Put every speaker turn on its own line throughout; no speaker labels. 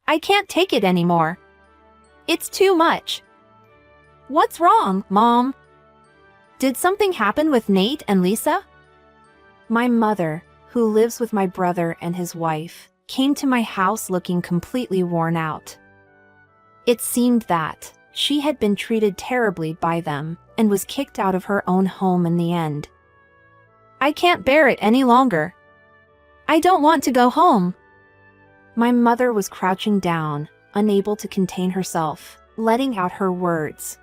I can't take it anymore. It's too much. What's wrong, Mom? Did something happen with Nate and Lisa? My mother, who lives with my brother and his wife, came to my house looking completely worn out. It seemed that she had been treated terribly by them and was kicked out of her own home in the end. I can't bear it any longer. I don't want to go home. My mother was crouching down, unable to contain herself, letting out her words.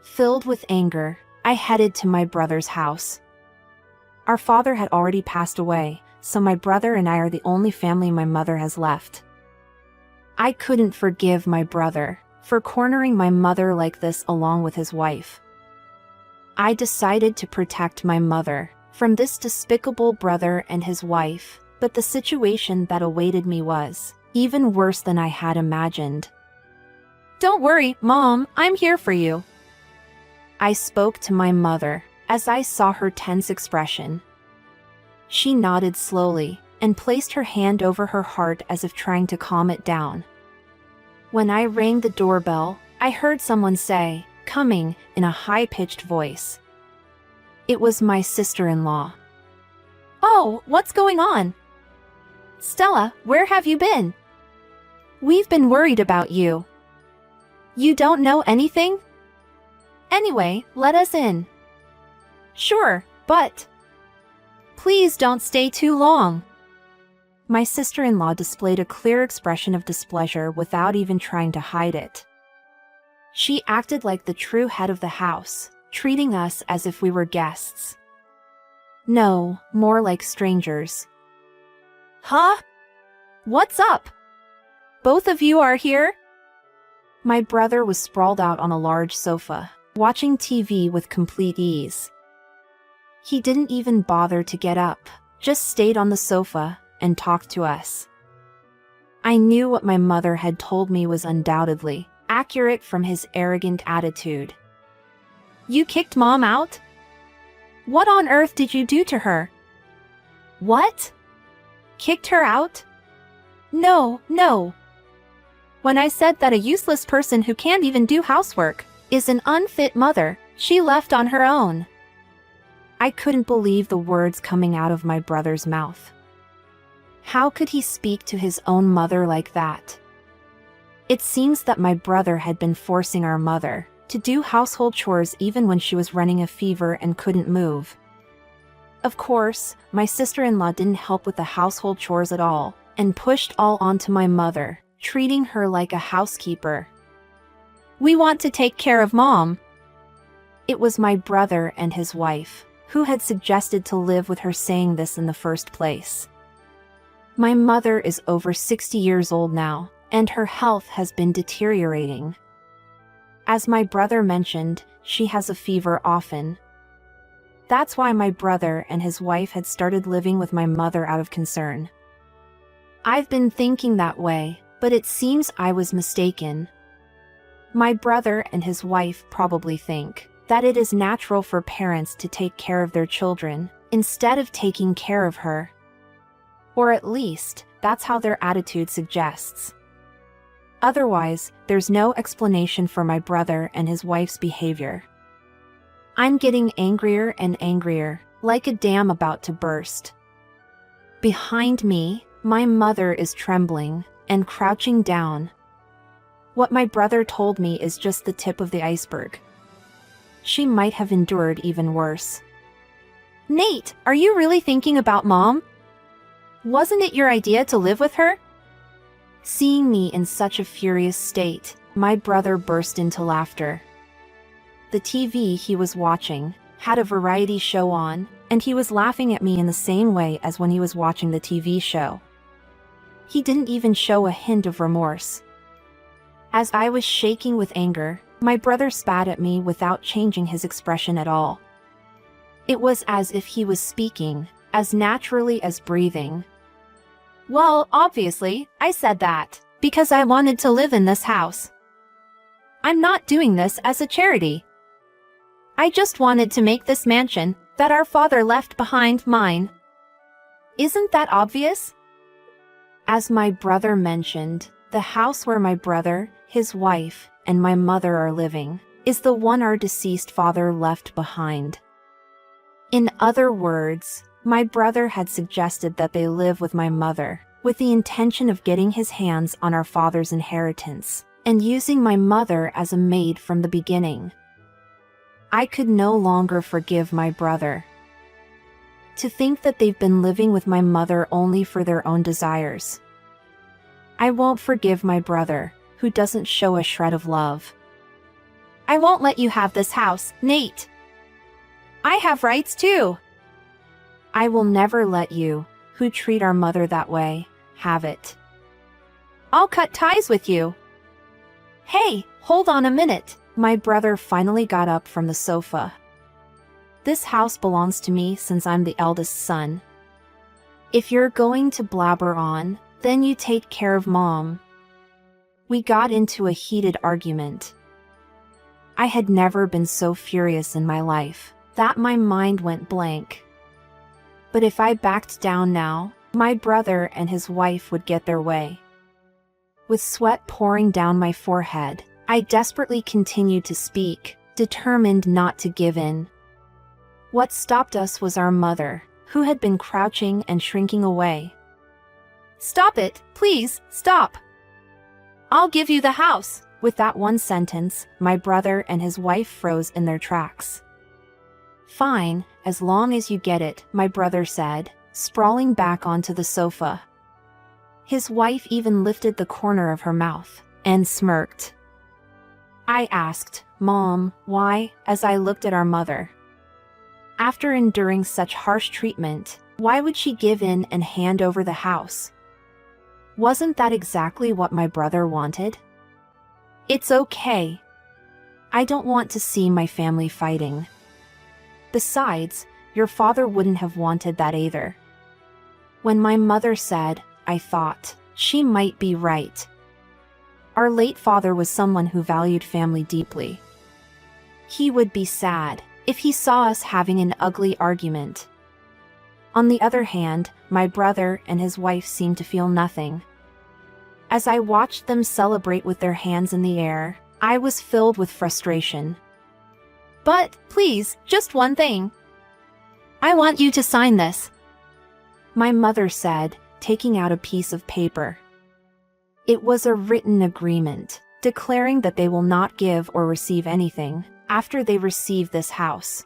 Filled with anger, I headed to my brother's house. Our father had already passed away, so my brother and I are the only family my mother has left. I couldn't forgive my brother for cornering my mother like this along with his wife. I decided to protect my mother from this despicable brother and his wife, but the situation that awaited me was even worse than I had imagined. Don't worry, Mom, I'm here for you. I spoke to my mother as I saw her tense expression. She nodded slowly and placed her hand over her heart as if trying to calm it down. When I rang the doorbell, I heard someone say, "Coming," in a high-pitched voice. It was my sister-in-law. Oh, what's going on? Stella, where have you been? We've been worried about you. You don't know anything? Anyway, let us in. Sure, but please don't stay too long. My sister-in-law displayed a clear expression of displeasure without even trying to hide it. She acted like the true head of the house, treating us as if we were guests. No, more like strangers. Huh? What's up? Both of you are here? My brother was sprawled out on a large sofa, watching TV with complete ease. He didn't even bother to get up, just stayed on the sofa and talked to us. I knew what my mother had told me was undoubtedly accurate from his arrogant attitude. You kicked Mom out? What on earth did you do to her? What? Kicked her out? No. When I said that a useless person who can't even do housework is an unfit mother, she left on her own. I couldn't believe the words coming out of my brother's mouth. How could he speak to his own mother like that? It seems that my brother had been forcing our mother to do household chores even when she was running a fever and couldn't move. Of course, my sister-in-law didn't help with the household chores at all and pushed all onto my mother, treating her like a housekeeper. We want to take care of Mom. It was my brother and his wife who had suggested to live with her saying this in the first place. My mother is over 60 years old now, and her health has been deteriorating. As my brother mentioned, she has a fever often. That's why my brother and his wife had started living with my mother out of concern. I've been thinking that way, but it seems I was mistaken. My brother and his wife probably think that it is natural for parents to take care of their children instead of taking care of her. Or at least, that's how their attitude suggests. Otherwise, there's no explanation for my brother and his wife's behavior. I'm getting angrier and angrier, like a dam about to burst. Behind me, my mother is trembling and crouching down. What my brother told me is just the tip of the iceberg. She might have endured even worse. Nate, are you really thinking about Mom? Wasn't it your idea to live with her? Seeing me in such a furious state, my brother burst into laughter. The TV he was watching had a variety show on, and he was laughing at me in the same way as when he was watching the TV show. He didn't even show a hint of remorse. As I was shaking with anger, my brother spat at me without changing his expression at all. It was as if he was speaking, as naturally as breathing. Well, obviously, I said that because I wanted to live in this house. I'm not doing this as a charity. I just wanted to make this mansion that our father left behind mine. Isn't that obvious? As my brother mentioned, The house where my brother, his wife, and my mother are living is the one our deceased father left behind. In other words, my brother had suggested that they live with my mother, with the intention of getting his hands on our father's inheritance, and using my mother as a maid from the beginning. I could no longer forgive my brother. To think that they've been living with my mother only for their own desires. I won't forgive my brother, who doesn't show a shred of love. I won't let you have this house, Nate. I have rights too. I will never let you, who treat our mother that way, have it. I'll cut ties with you. Hey, hold on a minute. My brother finally got up from the sofa. This house belongs to me since I'm the eldest son. If you're going to blabber on, then you take care of Mom. We got into a heated argument. I had never been so furious in my life that my mind went blank. But if I backed down now, my brother and his wife would get their way. With sweat pouring down my forehead, I desperately continued to speak, determined not to give in. What stopped us was our mother, who had been crouching and shrinking away. Stop it, please, stop. I'll give you the house. With that one sentence, my brother and his wife froze in their tracks. Fine, as long as you get it, my brother said, sprawling back onto the sofa. His wife even lifted the corner of her mouth and smirked. I asked, Mom, why, as I looked at our mother. After enduring such harsh treatment, why would she give in and hand over the house? Wasn't that exactly what my brother wanted? It's okay. I don't want to see my family fighting. Besides, your father wouldn't have wanted that either. When my mother said, I thought, she might be right. Our late father was someone who valued family deeply. He would be sad if he saw us having an ugly argument. On the other hand, my brother and his wife seemed to feel nothing. As I watched them celebrate with their hands in the air, I was filled with frustration. But, please, just one thing. I want you to sign this, my mother said, taking out a piece of paper. It was a written agreement, declaring that they will not give or receive anything after they receive this house.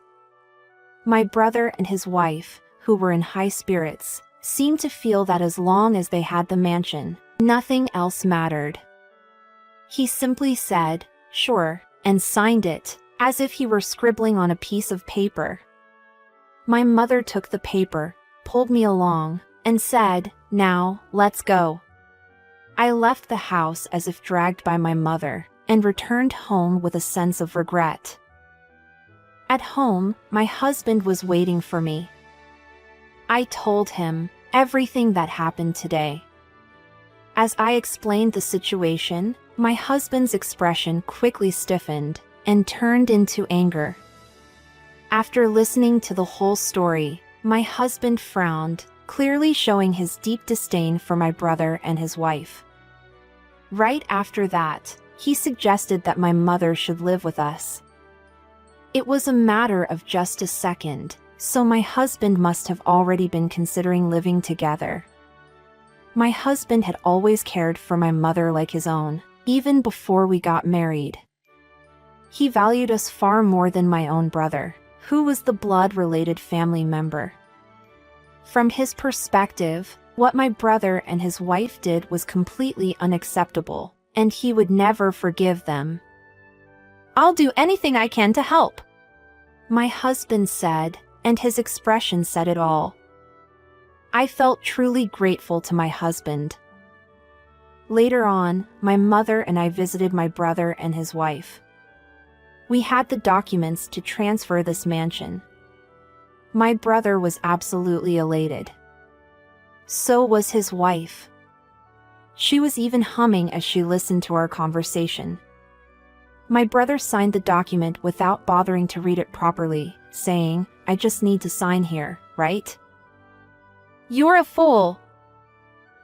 My brother and his wife, who were in high spirits, seemed to feel that as long as they had the mansion, nothing else mattered. He simply said, sure, and signed it, as if he were scribbling on a piece of paper. My mother took the paper, pulled me along, and said, now, let's go. I left the house as if dragged by my mother, and returned home with a sense of regret. At home, my husband was waiting for me. I told him everything that happened today. As I explained the situation, my husband's expression quickly stiffened and turned into anger. After listening to the whole story, my husband frowned, clearly showing his deep disdain for my brother and his wife. Right after that, he suggested that my mother should live with us. It was a matter of just a second, so my husband must have already been considering living together. My husband had always cared for my mother like his own, even before we got married. He valued us far more than my own brother, who was the blood-related family member. From his perspective, what my brother and his wife did was completely unacceptable, and he would never forgive them. I'll do anything I can to help, my husband said, and his expression said it all. I felt truly grateful to my husband. Later on, my mother and I visited my brother and his wife. We had the documents to transfer this mansion. My brother was absolutely elated. So was his wife. She was even humming as she listened to our conversation. My brother signed the document without bothering to read it properly, saying, I just need to sign here, right? You're a fool.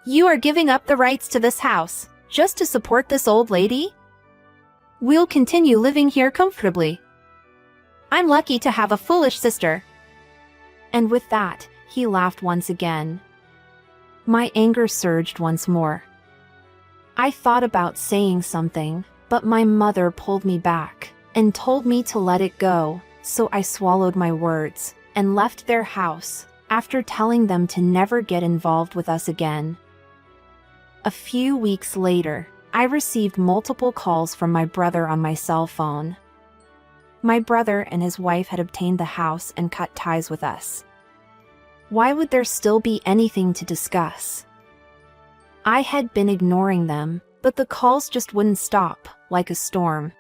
You are giving up the rights to this house, Just to support this old lady? We'll continue living here comfortably. I'm lucky to have a foolish sister." And with that, he laughed once again. My anger surged once more. I thought about saying something, but my mother pulled me back and told me to let it go, so I swallowed my words and left their house after telling them to never get involved with us again. A few weeks later, I received multiple calls from my brother on my cell phone. My brother and his wife had obtained the house and cut ties with us. Why would there still be anything to discuss? I had been ignoring them, but the calls just wouldn't stop, like a storm.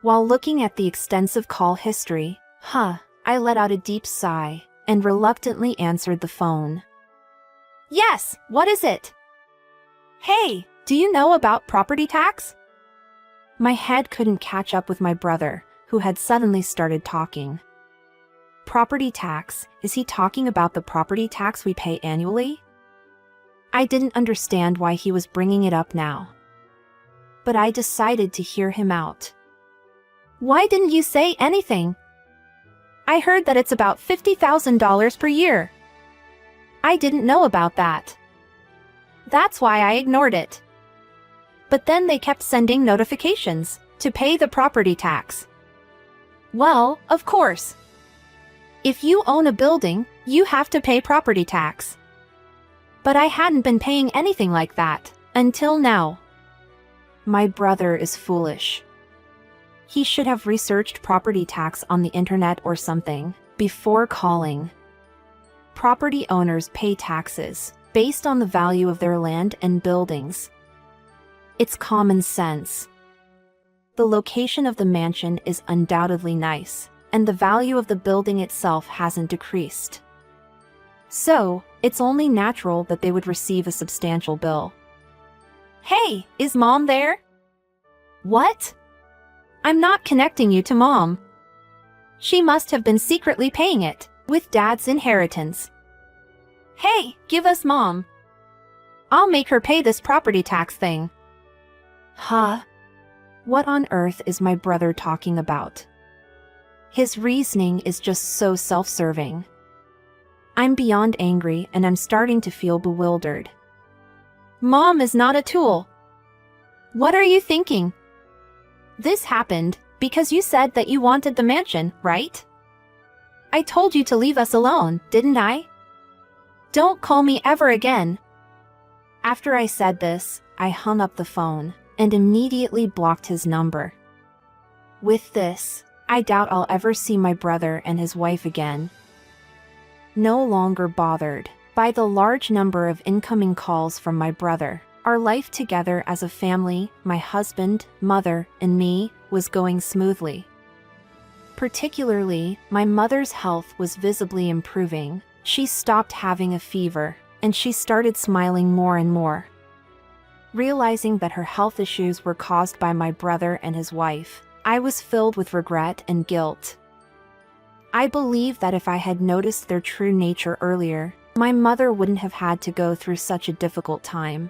While looking at the extensive call history, I let out a deep sigh and reluctantly answered the phone. "Yes, what is it?" "Hey, do you know about property tax?" My head couldn't catch up with my brother, who had suddenly started talking. Property tax? Is he talking about the property tax we pay annually? I didn't understand why he was bringing it up now. But I decided to hear him out. "Why didn't you say anything? I heard that it's about $50,000 per year." "I didn't know about that. That's why I ignored it. But then they kept sending notifications to pay the property tax." "Well, of course. If you own a building, you have to pay property tax." But I hadn't been paying anything like that until now. My brother is foolish. He should have researched property tax on the internet or something before calling. Property owners pay taxes based on the value of their land and buildings. It's common sense. The location of the mansion is undoubtedly nice, and the value of the building itself hasn't decreased. So, it's only natural that they would receive a substantial bill. "Hey, is Mom there?" "What? I'm not connecting you to Mom. She must have been secretly paying it with Dad's inheritance." "Hey, give us Mom. I'll make her pay this property tax thing." What on earth is my brother talking about? His reasoning is just so self-serving. I'm beyond angry and I'm starting to feel bewildered. Mom is not a tool. What are you thinking? This happened because you said that you wanted the mansion, right? I told you to leave us alone, didn't I? Don't call me ever again. After I said this, I hung up the phone and immediately blocked his number. With this, I doubt I'll ever see my brother and his wife again. No longer bothered by the large number of incoming calls from my brother, our life together as a family, my husband, mother, and me, was going smoothly. Particularly, my mother's health was visibly improving. She stopped having a fever, and she started smiling more and more. Realizing that her health issues were caused by my brother and his wife, I was filled with regret and guilt. I believe that if I had noticed their true nature earlier, my mother wouldn't have had to go through such a difficult time.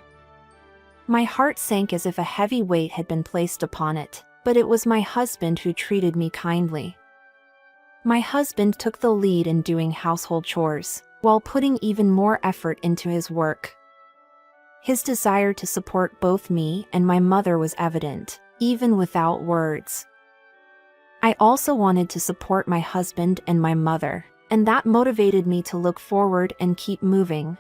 My heart sank as if a heavy weight had been placed upon it, but it was my husband who treated me kindly. My husband took the lead in doing household chores, while putting even more effort into his work. His desire to support both me and my mother was evident, even without words. I also wanted to support my husband and my mother, and that motivated me to look forward and keep moving.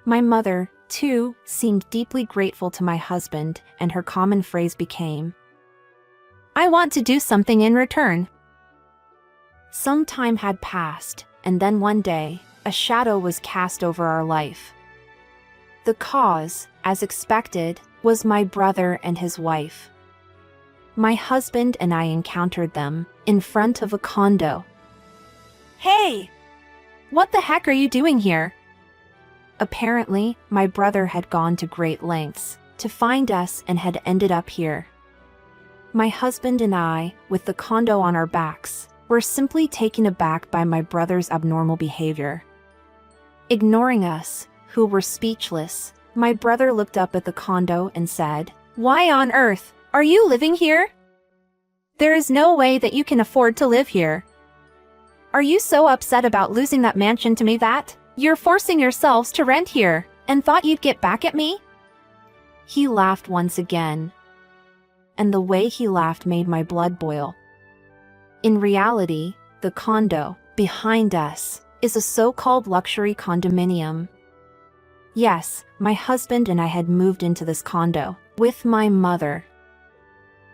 My mother, too, seemed deeply grateful to my husband, and her common phrase became, "I want to do something in return." Some time had passed, and then one day, a shadow was cast over our life. The cause, as expected, was my brother and his wife. My husband and I encountered them in front of a condo. "Hey! What the heck are you doing here?" Apparently, my brother had gone to great lengths to find us and had ended up here. My husband and I, with the condo on our backs, were simply taken aback by my brother's abnormal behavior. Ignoring us, who were speechless, My brother looked up at the condo and said, "Why on earth are you living here? There is no way that you can afford to live here. Are you so upset about losing that mansion to me that you're forcing yourselves to rent here and thought you'd get back at me?" He laughed once again, and the way he laughed made my blood boil. In reality, the condo behind us is a so-called luxury condominium. Yes, my husband and I had moved into this condo with my mother.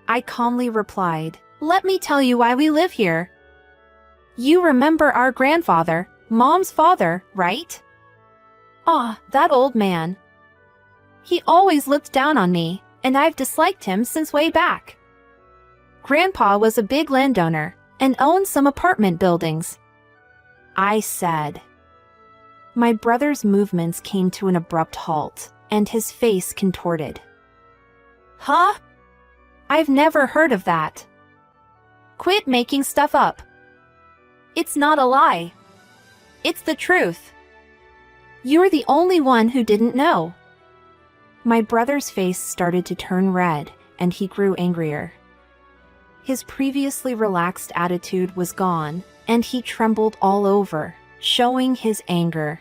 I calmly replied, "Let me tell you why we live here. You remember our grandfather, Mom's father, right? Ah, that old man. He always looked down on me, and I've disliked him since way back. Grandpa was a big landowner and owned some apartment buildings," I said. My brother's movements came to an abrupt halt, and his face contorted. "Huh? I've never heard of that. Quit making stuff up. It's not a lie. It's the truth. You're the only one who didn't know." My brother's face started to turn red, and he grew angrier. His previously relaxed attitude was gone, and he trembled all over, showing his anger.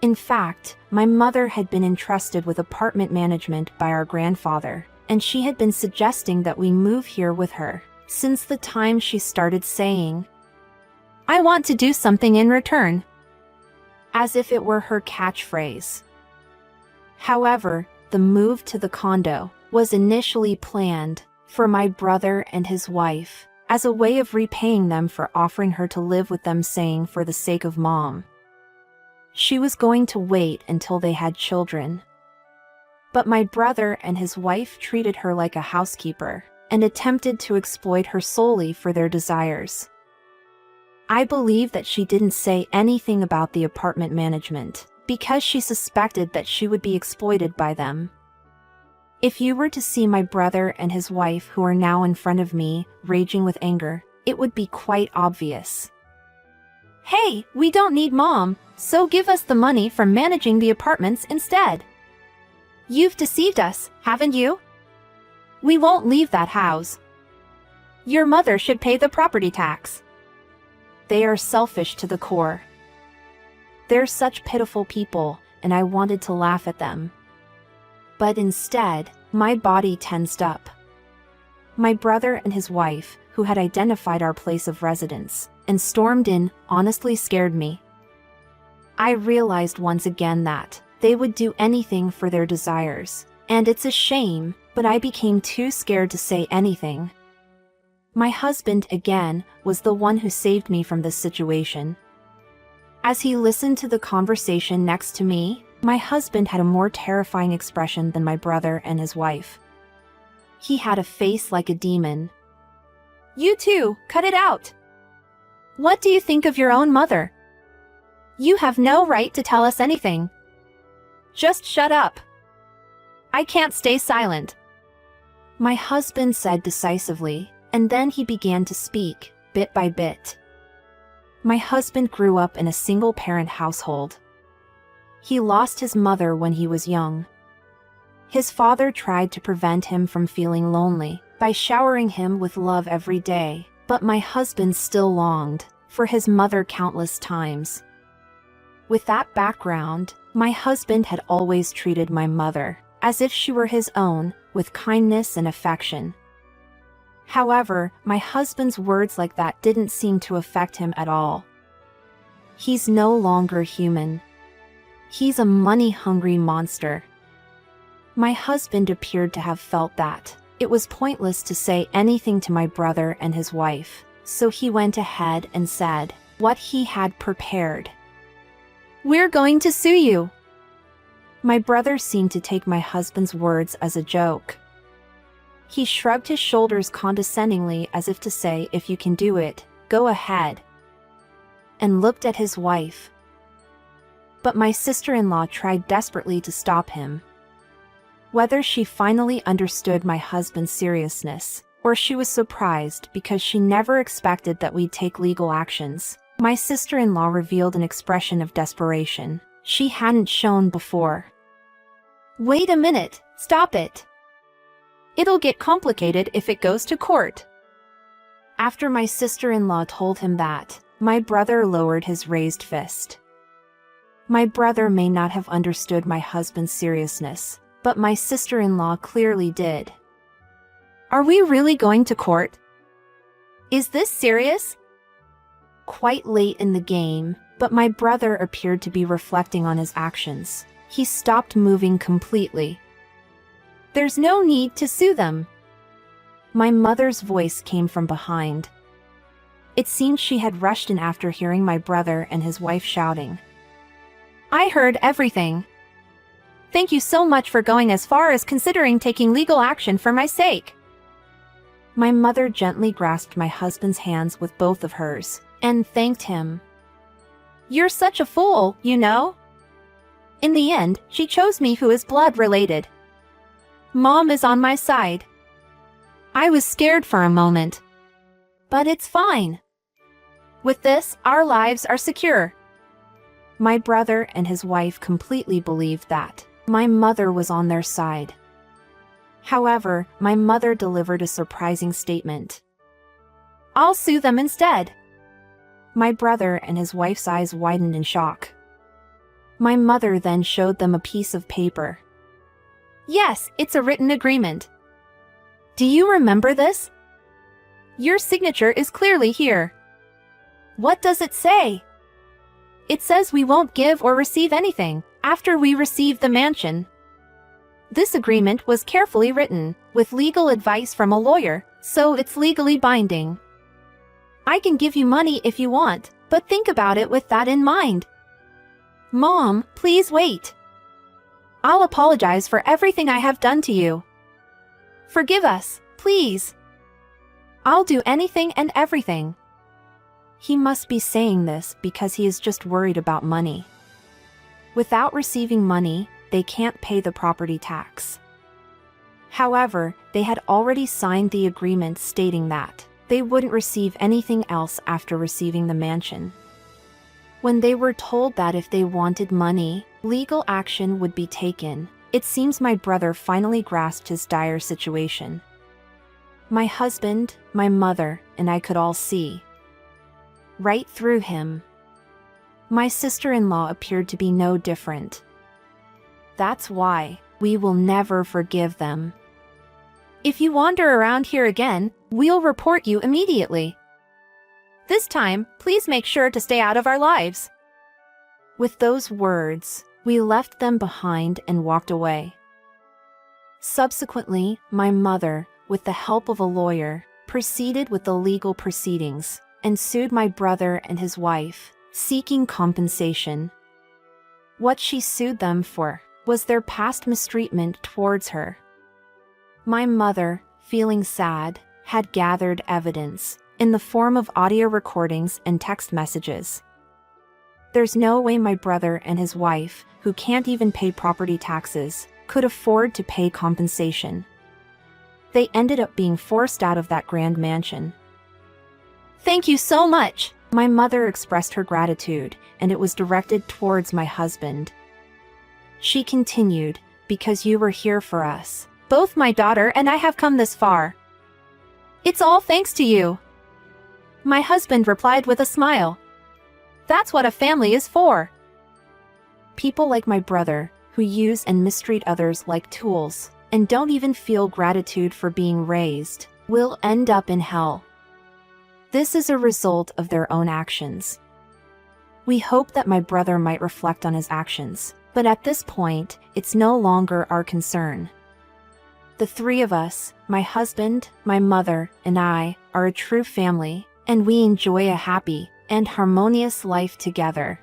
In fact, my mother had been entrusted with apartment management by our grandfather, and she had been suggesting that we move here with her since the time she started saying, "I want to do something in return," as if it were her catchphrase. However, the move to the condo was initially planned for my brother and his wife as a way of repaying them for offering her to live with them, saying for the sake of Mom. She was going to wait until they had children. But my brother and his wife treated her like a housekeeper and attempted to exploit her solely for their desires. I believe that she didn't say anything about the apartment management because she suspected that she would be exploited by them. If you were to see my brother and his wife, who are now in front of me, raging with anger, it would be quite obvious. "Hey, we don't need Mom, so give us the money from managing the apartments instead. You've deceived us, haven't you? We won't leave that house. Your mother should pay the property tax." They are selfish to the core. They're such pitiful people, and I wanted to laugh at them. But instead, my body tensed up. My brother and his wife, who had identified our place of residence and stormed in, honestly scared me. I realized once again that they would do anything for their desires, and it's a shame, but I became too scared to say anything. My husband, again, was the one who saved me from this situation. As he listened to the conversation next to me, my husband had a more terrifying expression than my brother and his wife. He had a face like a demon. "You two, cut it out! What do you think of your own mother? You have no right to tell us anything. Just shut up. I can't stay silent," my husband said decisively, and then he began to speak, bit by bit. My husband grew up in a single-parent household. He lost his mother when he was young. His father tried to prevent him from feeling lonely by showering him with love every day, but my husband still longed for his mother countless times. With that background, my husband had always treated my mother as if she were his own, with kindness and affection. However, my husband's words like that didn't seem to affect him at all. He's no longer human. He's a money-hungry monster. My husband appeared to have felt that it was pointless to say anything to my brother and his wife, so he went ahead and said what he had prepared. "We're going to sue you." My brother seemed to take my husband's words as a joke. He shrugged his shoulders condescendingly as if to say, "If you can do it, go ahead," and looked at his wife. But my sister-in-law tried desperately to stop him. Whether she finally understood my husband's seriousness, or she was surprised because she never expected that we'd take legal actions, my sister-in-law revealed an expression of desperation she hadn't shown before. Wait a minute, stop it. It'll get complicated if it goes to court. After my sister-in-law told him that, my brother lowered his raised fist. My brother may not have understood my husband's seriousness, but my sister-in-law clearly did. Are we really going to court? Is this serious? Quite late in the game, but my brother appeared to be reflecting on his actions. He stopped moving completely. There's no need to sue them. My mother's voice came from behind. It seemed she had rushed in after hearing my brother and his wife shouting. I heard everything. Thank you so much for going as far as considering taking legal action for my sake. My mother gently grasped my husband's hands with both of hers and thanked him. You're such a fool, you know? In the end, she chose me who is blood related. Mom is on my side. I was scared for a moment. But it's fine. With this, our lives are secure. My brother and his wife completely believed that my mother was on their side. However, my mother delivered a surprising statement. I'll sue them instead. My brother and his wife's eyes widened in shock. My mother then showed them a piece of paper. Yes, it's a written agreement. Do you remember this? Your signature is clearly here. What does it say? It says we won't give or receive anything after we receive the mansion. This agreement was carefully written, with legal advice from a lawyer, so it's legally binding. I can give you money if you want, but think about it with that in mind. Mom, please wait. I'll apologize for everything I have done to you. Forgive us, please. I'll do anything and everything. He must be saying this because he is just worried about money. Without receiving money, they can't pay the property tax. However, they had already signed the agreement stating that they wouldn't receive anything else after receiving the mansion. When they were told that if they wanted money, legal action would be taken, it seems my brother finally grasped his dire situation. My husband, my mother, and I could all see right through him. My sister-in-law appeared to be no different. That's why we will never forgive them. If you wander around here again, we'll report you immediately. This time, please make sure to stay out of our lives. With those words, we left them behind and walked away. Subsequently, my mother, with the help of a lawyer, proceeded with the legal proceedings and sued my brother and his wife, seeking compensation. What she sued them for was their past mistreatment towards her. My mother, feeling sad, had gathered evidence in the form of audio recordings and text messages. There's no way my brother and his wife, who can't even pay property taxes, could afford to pay compensation. They ended up being forced out of that grand mansion. Thank you so much! My mother expressed her gratitude, and it was directed towards my husband. She continued, because you were here for us. Both my daughter and I have come this far. It's all thanks to you. My husband replied with a smile. That's what a family is for. People like my brother, who use and mistreat others like tools, and don't even feel gratitude for being raised, will end up in hell. This is a result of their own actions. We hope that my brother might reflect on his actions, but at this point, it's no longer our concern. The three of us, my husband, my mother, and I, are a true family, and we enjoy a happy and harmonious life together.